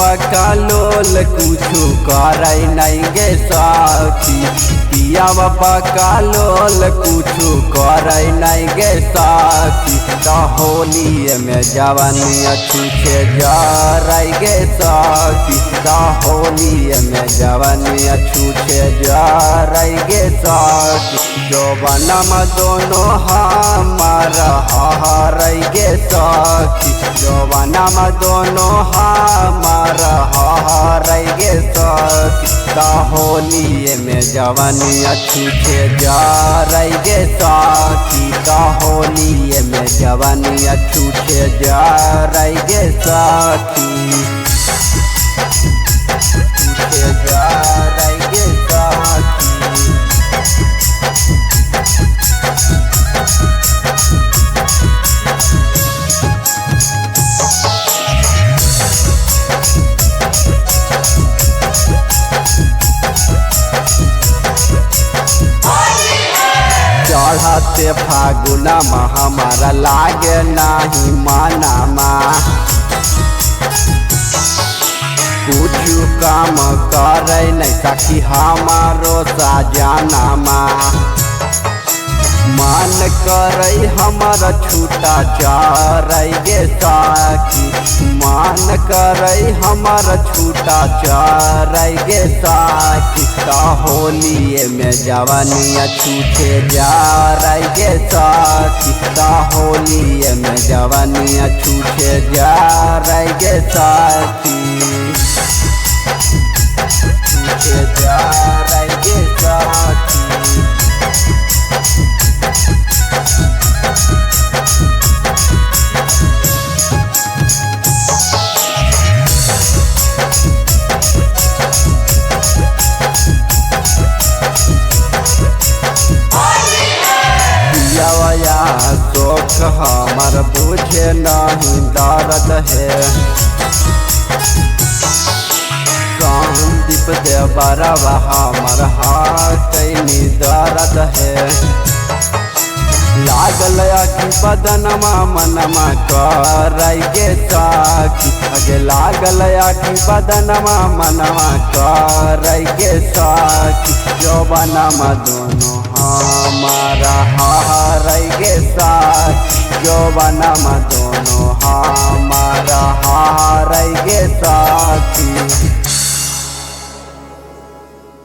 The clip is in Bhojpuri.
बकालोल कुछु करे नहीं गे साथी। पिया बकालोल कुछु करे नहीं गे साथी। तो होली में जवानिया छूछे जरई गे साथी। तो होली में जवानिया छूछे जरई गे साथी। जौवनम दोनों हमारा हरई गे साथी। जौवनम दोनों हमारा हरई गे साथी। तो होली में जवानिया छूछे जरई गे साथी। तो होली में जवानिया छूछे जरई गे साथी। छूछे जरई गे साथी। चढ़ते फागुनमा हमारा लागे नहीं मनमा। कुछ काम करे नहीं सकी हमारो सजनमा। मन करे हमारा छूटा चरई गे साखी। मन करे हमारा छूटा चरई गे साखी। तो होली में जवानिया छूछे जरई गे साखी। तो होली में जवानिया छूछे जरई गे साखी। छूछे जरई गे साखी। शोक हमार बुझे नहीं दर्द है। संदीप दे बरवा हमार हाथनी दर्द है। लागल कि बदनमा मनमा करई गे साखी। अगे लागल कि बदनमा मनमा करई गे साखी। जौवनमा दोनों हमारा हरई गे साखी। जौवनमा दोनों हमारा हरई गे साखी।